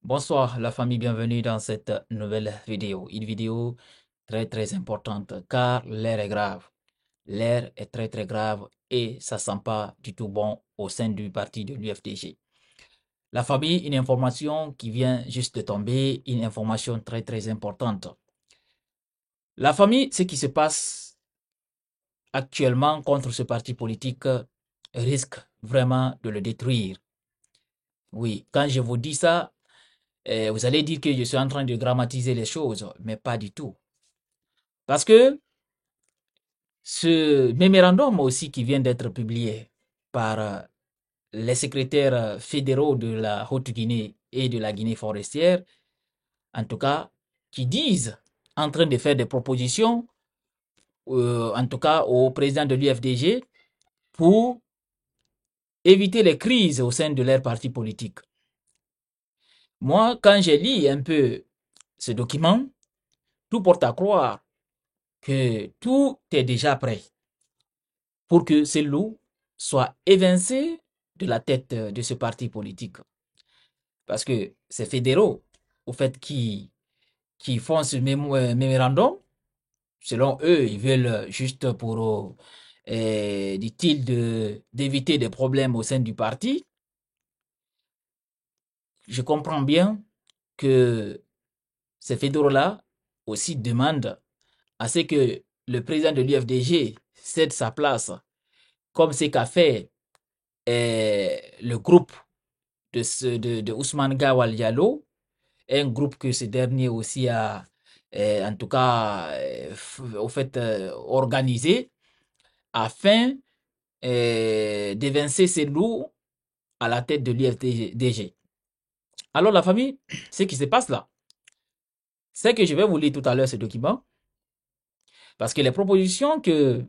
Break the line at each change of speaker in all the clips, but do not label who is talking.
Bonsoir la famille, bienvenue dans cette nouvelle vidéo. Une vidéo très importante car l'air est grave. L'air est très grave et ça sent pas du tout bon au sein du parti de l'UFDG. La famille, une information qui vient juste de tomber, une information très importante. La famille, ce qui se passe actuellement contre ce parti politique risque vraiment de le détruire. Oui, quand je vous dis ça, vous allez dire que je suis en train de grammatiser les choses, mais pas du tout. Parce que ce mémorandum aussi qui vient d'être publié par les secrétaires fédéraux de la Haute-Guinée et de la Guinée forestière, en tout cas, qui disent en train de faire des propositions, en tout cas au président de l'UFDG, pour éviter les crises au sein de leur parti politique. Moi, quand j'ai lu un peu ce document, tout porte à croire que tout est déjà prêt pour que ces loups soient évincés de la tête de ce parti politique. Parce que ces fédéraux, au fait, qui font ce mémorandum, selon eux, ils veulent juste pour, dit-il, d'éviter des problèmes au sein du parti. Je comprends bien que ces fédéraux-là aussi demandent à ce que le président de l'UFDG cède sa place, comme c'est qu'a fait le groupe de Ousmane Gawal Diallo, un groupe que ce dernier aussi a, en tout cas, au fait, organisé afin d'évincer ces loups à la tête de l'UFDG. Alors la famille, ce qui se passe là, c'est que je vais vous lire tout à l'heure ce document, parce que les propositions que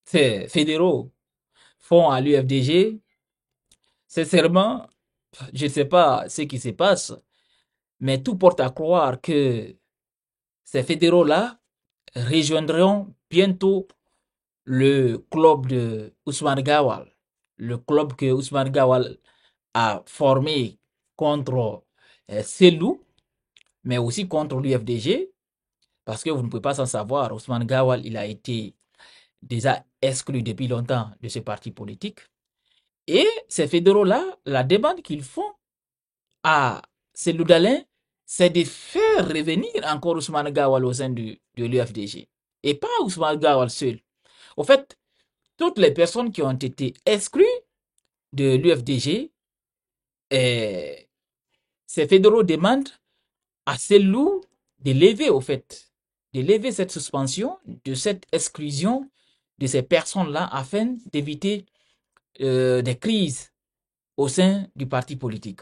ces fédéraux font à l'UFDG, sincèrement, je ne sais pas ce qui se passe, mais tout porte à croire que ces fédéraux-là rejoindront bientôt le club de Ousmane Gawal, le club que Ousmane Gawal a formé contre Selou, mais aussi contre l'UFDG, parce que vous ne pouvez pas s'en savoir, Ousmane Gawal, il a été déjà exclu depuis longtemps de ce parti politique. Et ces fédéraux-là, la demande qu'ils font à Selou Dalin, c'est de faire revenir encore Ousmane Gawal au sein de l'UFDG. Et pas Ousmane Gawal seul. Au fait, toutes les personnes qui ont été exclues de l'UFDG, ces fédéraux demandent à Selou de lever, au fait, de lever cette suspension, de cette exclusion de ces personnes-là afin d'éviter des crises au sein du parti politique.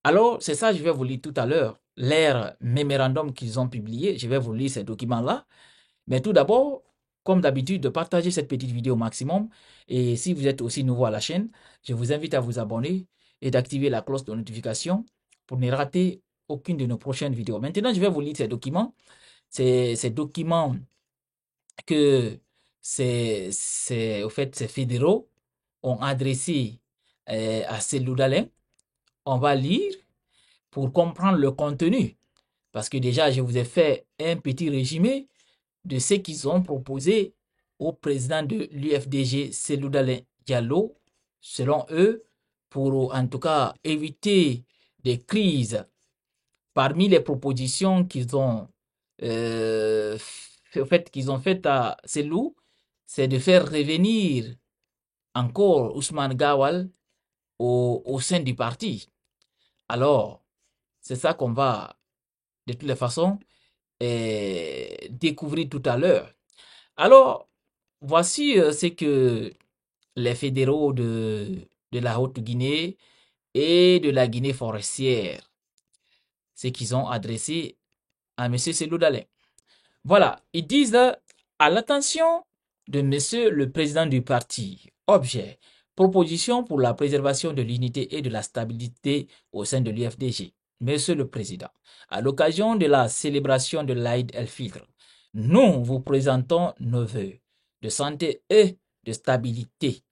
Alors, c'est ça, je vais vous lire tout à l'heure, leur mémorandum qu'ils ont publié. Je vais vous lire ces documents-là. Mais tout d'abord, comme d'habitude, de partager cette petite vidéo au maximum. Et si vous êtes aussi nouveau à la chaîne, je vous invite à vous abonner et d'activer la cloche de notification pour ne rater aucune de nos prochaines vidéos. Maintenant, je vais vous lire ces documents. Ces documents que au fait, ces fédéraux ont adressés à Cellou Dalein. On va lire pour comprendre le contenu. Parce que déjà, je vous ai fait un petit résumé de ce qu'ils ont proposé au président de l'UFDG, Cellou Dalein Diallo, selon eux, pour en tout cas éviter des crises. Parmi les propositions qu'ils ont, qu'ils ont faites à Cellou, c'est de faire revenir encore Ousmane Gawal au sein du parti. Alors, c'est ça qu'on va, de toutes les façons, découvrir tout à l'heure. Alors, voici ce que les fédéraux de la Haute-Guinée et de la Guinée forestière, ce qu'ils ont adressé à M. Cellou Dalein. Voilà, ils disent à l'attention de M. le président du parti, objet, proposition pour la préservation de l'unité et de la stabilité au sein de l'UFDG. Monsieur le Président, à l'occasion de la célébration de l'Aïd el-Fitr, nous vous présentons nos vœux de santé et de stabilité.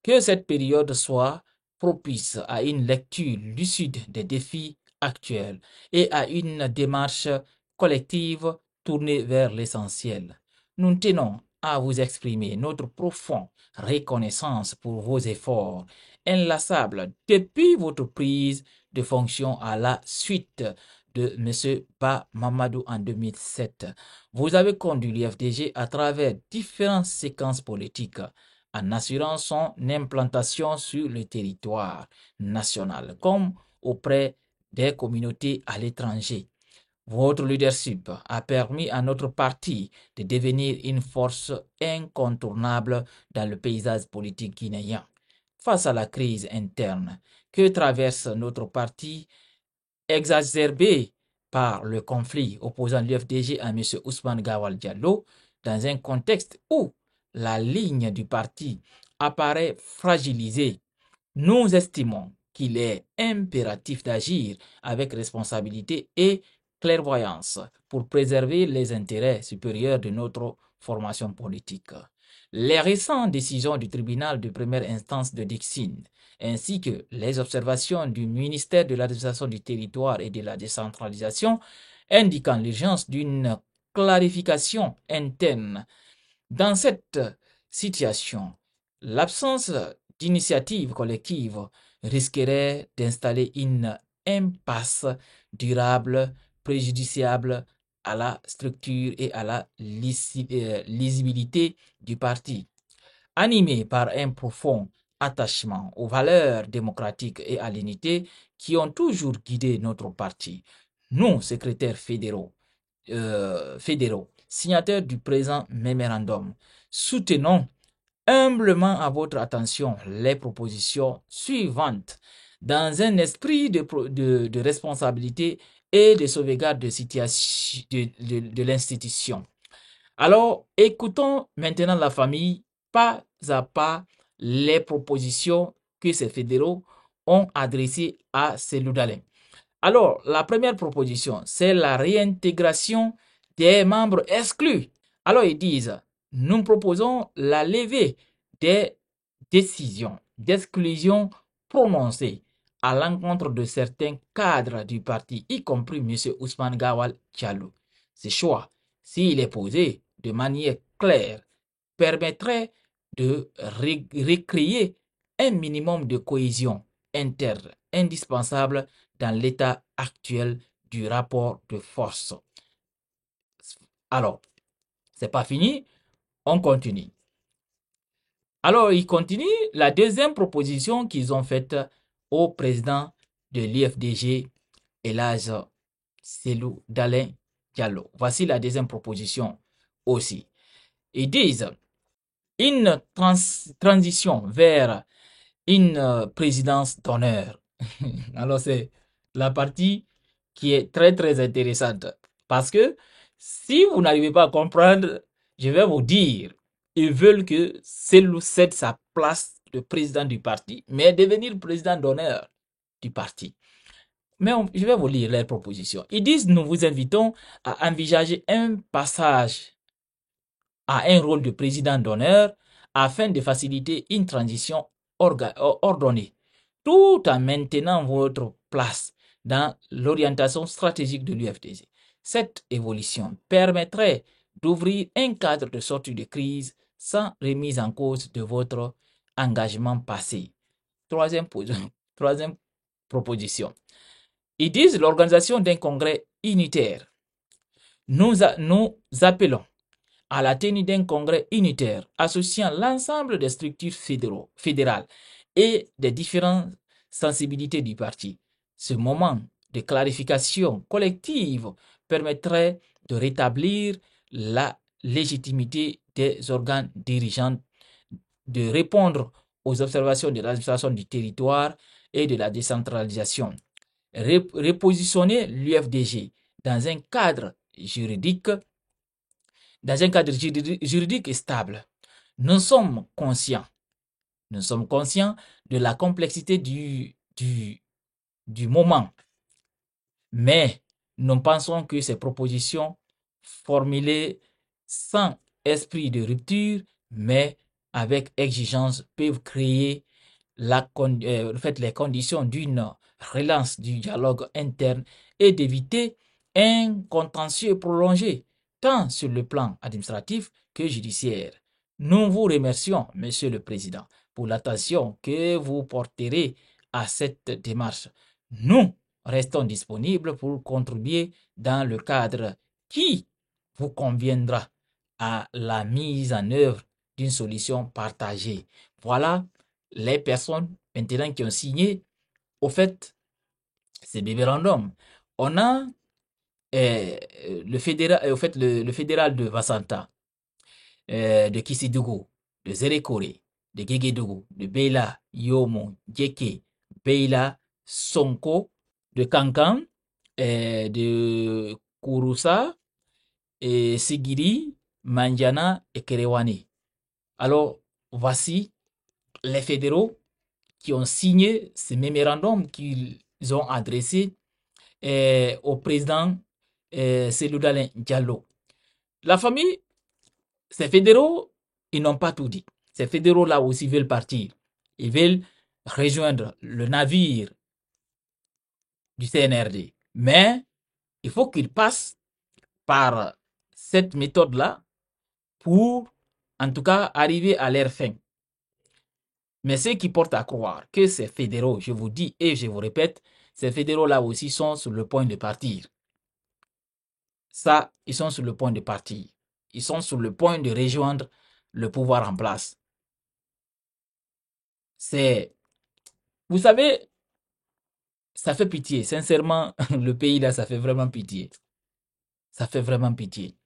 Que cette période soit propice à une lecture lucide des défis actuelle et à une démarche collective tournée vers l'essentiel. Nous tenons à vous exprimer notre profonde reconnaissance pour vos efforts inlassables depuis votre prise de fonction à la suite de M. Ba Mamadou en 2007. Vous avez conduit l'IFDG à travers différentes séquences politiques en assurant son implantation sur le territoire national comme auprès des communautés à l'étranger. Votre leadership a permis à notre parti de devenir une force incontournable dans le paysage politique guinéen. Face à la crise interne que traverse notre parti, exacerbée par le conflit opposant l'UFDG à M. Ousmane Gawal Diallo, dans un contexte où la ligne du parti apparaît fragilisée, nous estimons qu'il est impératif d'agir avec responsabilité et clairvoyance pour préserver les intérêts supérieurs de notre formation politique. Les récentes décisions du tribunal de première instance de Dixine, ainsi que les observations du ministère de l'administration du territoire et de la décentralisation, indiquant l'urgence d'une clarification interne. Dans cette situation, l'absence d'initiative collective risquerait d'installer une impasse durable, préjudiciable à la structure et à la lisibilité du parti. Animé par un profond attachement aux valeurs démocratiques et à l'unité qui ont toujours guidé notre parti, nous, secrétaires fédéraux, signataires du présent mémorandum, soutenons humblement à votre attention les propositions suivantes dans un esprit de responsabilité et de sauvegarde de l'institution. Alors, écoutons maintenant la famille pas à pas les propositions que ces fédéraux ont adressées à Cellou Dalein. Alors, la première proposition, c'est la réintégration des membres exclus. Alors, ils disent, nous proposons la levée des décisions d'exclusion prononcées à l'encontre de certains cadres du parti, y compris M. Ousmane Gawal Diallo. Ce choix, s'il est posé de manière claire, permettrait de recréer un minimum de cohésion interne indispensable dans l'état actuel du rapport de force. Alors, c'est pas fini, on continue. Alors, il continue la deuxième proposition qu'ils ont faite au président de l'IFDG, Elhadji Cellou Dalein Diallo. Voici la deuxième proposition aussi. Ils disent une transition vers une présidence d'honneur. Alors, c'est la partie qui est très, très intéressante. Parce que si vous n'arrivez pas à comprendre, je vais vous dire, ils veulent que Cellou cède sa place de président du parti, mais devenir président d'honneur du parti. Mais je vais vous lire les propositions. Ils disent, nous vous invitons à envisager un passage à un rôle de président d'honneur afin de faciliter une transition ordonnée, tout en maintenant votre place dans l'orientation stratégique de l'UFDG. Cette évolution permettrait d'ouvrir un cadre de sortie de crise sans remise en cause de votre engagement passé. Troisième proposition. Ils disent l'organisation d'un congrès unitaire. Nous appelons à la tenue d'un congrès unitaire associant l'ensemble des structures fédérales et des différentes sensibilités du parti. Ce moment de clarification collective permettrait de rétablir la légitimité des organes dirigeants, de répondre aux observations de l'administration du territoire et de la décentralisation, repositionner l'UFDG dans un cadre juridique stable. Nous sommes conscients de la complexité du moment, mais nous pensons que ces propositions formulées sans esprit de rupture, mais avec exigence, peuvent créer les conditions d'une relance du dialogue interne et d'éviter un contentieux prolongé, tant sur le plan administratif que judiciaire. Nous vous remercions, Monsieur le Président, pour l'attention que vous porterez à cette démarche. Nous restons disponibles pour contribuer dans le cadre qui vous conviendra à la mise en œuvre d'une solution partagée. Voilà les personnes maintenant qui ont signé au fait ces mémorandums. On a le fédéral, au fait, le fédéral de Vassanta, de Kisidougou, de Zerekore, de Gegedougou, de Bela, Yomo, Djeke, Beila, Sonko, de Kankan, de Kouroussa, et Sigiri, Manjana et Kerewani. Alors, voici les fédéraux qui ont signé ce mémorandum qu'ils ont adressé au président Seloudalen Diallo. La famille, ces fédéraux, ils n'ont pas tout dit. Ces fédéraux-là aussi veulent partir. Ils veulent rejoindre le navire du CNRD. Mais il faut qu'ils passent par cette méthode-là pour, en tout cas, arriver à leur fin. Mais ce qui porte à croire que ces fédéraux, je vous dis et je vous répète, ces fédéraux-là aussi sont sur le point de partir. Ça, ils sont sur le point de partir. Ils sont sur le point de rejoindre le pouvoir en place. C'est, vous savez, ça fait pitié. Sincèrement, le pays là, ça fait vraiment pitié. Ça fait vraiment pitié.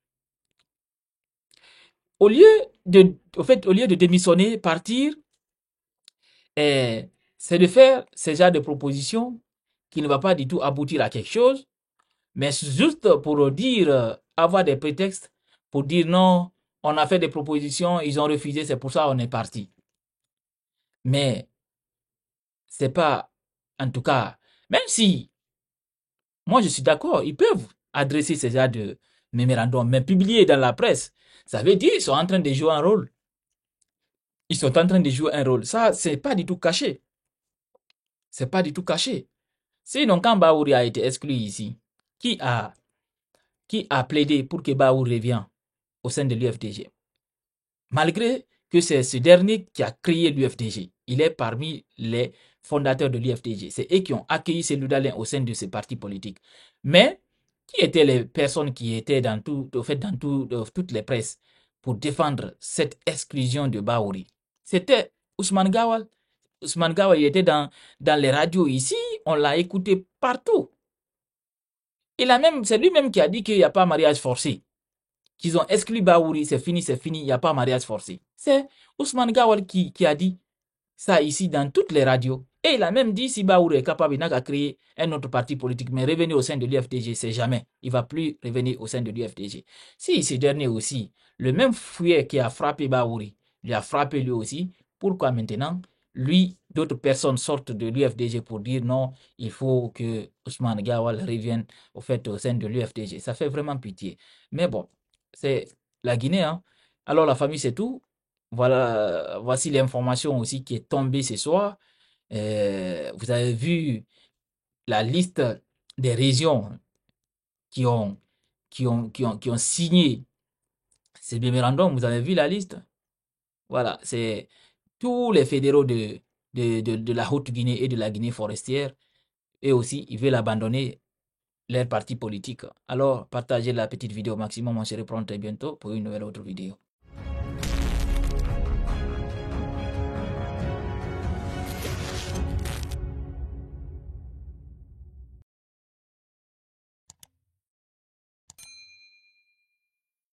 Au lieu au lieu de démissionner, partir, c'est de faire ce genre de propositions qui ne va pas du tout aboutir à quelque chose, mais juste pour dire, avoir des prétextes pour dire non, on a fait des propositions, ils ont refusé, c'est pour ça qu'on est parti. Mais c'est pas, en tout cas, même si, moi je suis d'accord, ils peuvent adresser ce genre de mémorandum, mais publier dans la presse, ça veut dire qu'ils sont en train de jouer un rôle. Ils sont en train de jouer un rôle. Ça, c'est pas du tout caché. C'est pas du tout caché. Sinon, quand Baouri a été exclu ici, qui a, qui a plaidé pour que Baouri revienne au sein de l'UFDG? Malgré que c'est ce dernier qui a créé l'UFDG. Il est parmi les fondateurs de l'UFDG. C'est eux qui ont accueilli ces Dalin au sein de ces partis politiques. Mais qui étaient les personnes qui étaient dans tout, au fait, dans toutes les presses pour défendre cette exclusion de Baouri? C'était Ousmane Gawal. Ousmane Gawal, il était dans les radios ici, on l'a écouté partout. C'est lui-même qui a dit qu'il n'y a pas mariage forcé. Qu'ils ont exclu Baouri, c'est fini, il n'y a pas mariage forcé. C'est Ousmane Gawal qui a dit ça ici dans toutes les radios. Et il a même dit si Baouri est capable, il n'a qu'à créer un autre parti politique, mais revenir au sein de l'UFDG, c'est jamais. Il ne va plus revenir au sein de l'UFDG. Si ce dernier aussi, le même fouet qui a frappé Baouri, lui a frappé lui aussi, pourquoi maintenant lui, d'autres personnes sortent de l'UFDG pour dire non, il faut que Ousmane Gawal revienne au sein de l'UFDG. Ça fait vraiment pitié. Mais bon, c'est la Guinée, hein. Alors la famille, c'est tout. Voilà, voici l'information aussi qui est tombée ce soir. Vous avez vu la liste des régions qui ont, qui ont signé ces mémorandums. Vous avez vu la liste? Voilà, c'est tous les fédéraux de la Haute-Guinée et de la Guinée forestière. Et aussi, ils veulent abandonner leur parti politique. Alors, partagez la petite vidéo au maximum. On se reprend très bientôt pour une nouvelle autre vidéo.